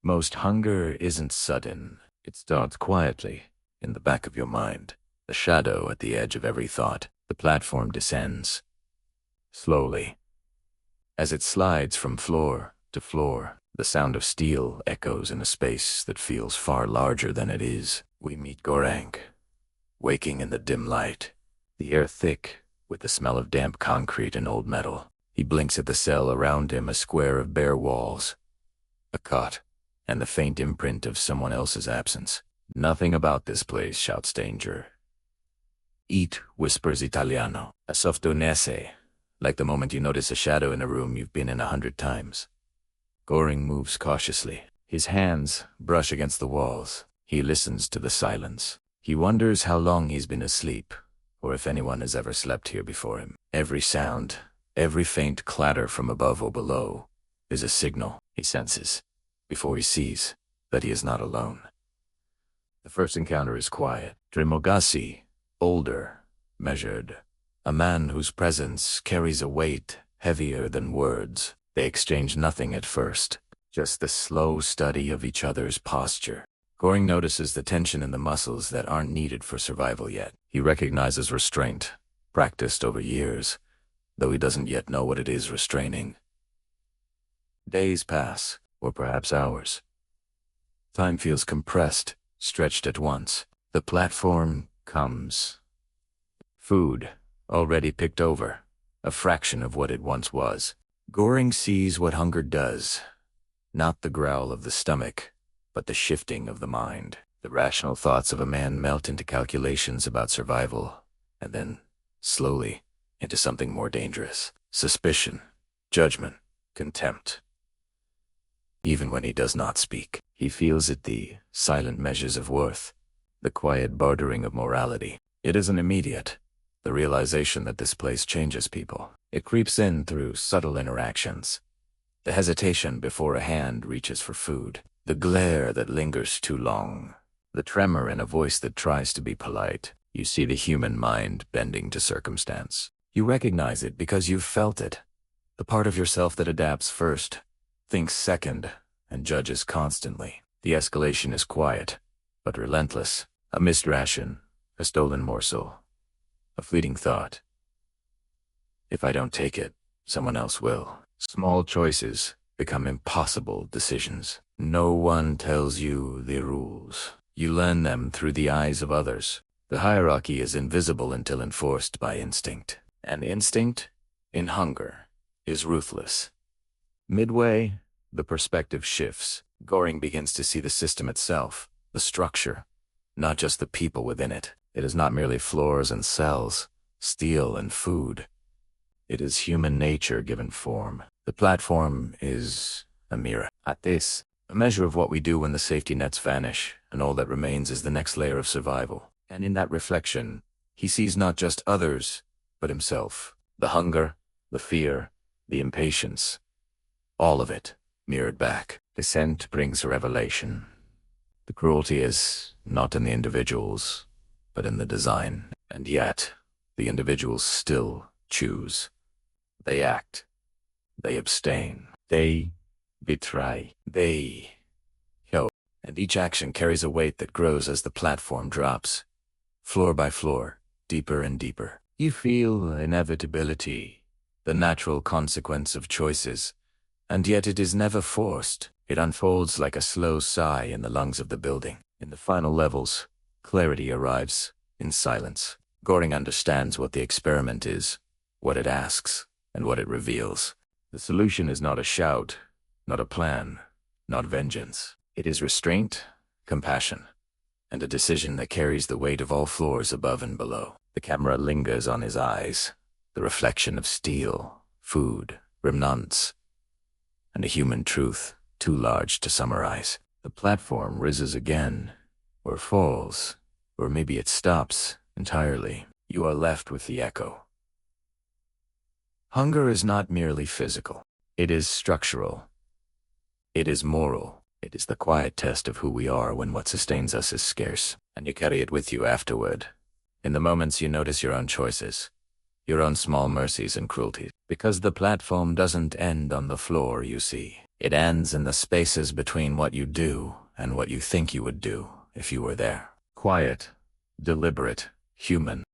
Most hunger isn't sudden. It starts quietly, in the back of your mind, the shadow at the edge of every thought. The platform descends. Slowly. As it slides from floor to floor, the sound of steel echoes in a space that feels far larger than it is. We meet Gorang, waking in the dim light, the air thick with the smell of damp concrete and old metal. He blinks at the cell around him, a square of bare walls, a cot, and the faint imprint of someone else's absence. Nothing about this place shouts danger. Eat, whispers Italiano, a sottovoce, like the moment you notice a shadow in a room you've been in 100 times. Goring moves cautiously. His hands brush against the walls. He listens to the silence. He wonders how long he's been asleep, or if anyone has ever slept here before him. Every sound, every faint clatter from above or below, is a signal he senses, before he sees that he is not alone. The first encounter is quiet. Tremogasi, older, measured, a man whose presence carries a weight heavier than words. They exchange nothing at first, just the slow study of each other's posture. Goring notices the tension in the muscles that aren't needed for survival yet. He recognizes restraint, practiced over years, though he doesn't yet know what it is restraining. Days pass, or perhaps hours. Time feels compressed, stretched at once. The platform comes. Food, already picked over, a fraction of what it once was. Goring sees what hunger does, not the growl of the stomach, but the shifting of the mind. The rational thoughts of a man melt into calculations about survival, and then, slowly, into something more dangerous. Suspicion, judgment, contempt. Even when he does not speak, he feels it, the silent measures of worth, the quiet bartering of morality. It isn't immediate, the realization that this place changes people. It creeps in through subtle interactions. The hesitation before a hand reaches for food, the glare that lingers too long, the tremor in a voice that tries to be polite. You see the human mind bending to circumstance. You recognize it because you've felt it. The part of yourself that adapts first, thinks second, and judges constantly. The escalation is quiet, but relentless. A missed ration, a stolen morsel, a fleeting thought. If I don't take it, someone else will. Small choices become impossible decisions. No one tells you the rules. You learn them through the eyes of others. The hierarchy is invisible until enforced by instinct. And instinct, in hunger, is ruthless. Midway, the perspective shifts. Goring begins to see the system itself, the structure, not just the people within it. It is not merely floors and cells, steel and food. It is human nature given form. The platform is a mirror. At this, a measure of what we do when the safety nets vanish, and all that remains is the next layer of survival. And in that reflection, he sees not just others, but himself. The hunger, the fear, the impatience, all of it mirrored back. Descent brings a revelation. The cruelty is not in the individuals, but in the design. And yet, the individuals still choose. They act. They abstain. They betray. They help. And each action carries a weight that grows as the platform drops. Floor by floor, deeper and deeper. You feel inevitability, the natural consequence of choices. And yet it is never forced. It unfolds like a slow sigh in the lungs of the building. In the final levels, clarity arrives in silence. Goring understands what the experiment is, what it asks, and what it reveals. The solution is not a shout, not a plan, not vengeance. It is restraint, compassion, and a decision that carries the weight of all floors above and below. The camera lingers on his eyes, the reflection of steel, food, remnants, and a human truth too large to summarize. The platform rises again, or falls, or maybe it stops entirely. You are left with the echo. Hunger is not merely physical. It is structural. It is moral. It is the quiet test of who we are when what sustains us is scarce, and you carry it with you afterward. In the moments you notice your own choices, your own small mercies and cruelties, because the platform doesn't end on the floor, you see. It ends in the spaces between what you do and what you think you would do if you were there. Quiet, deliberate, human.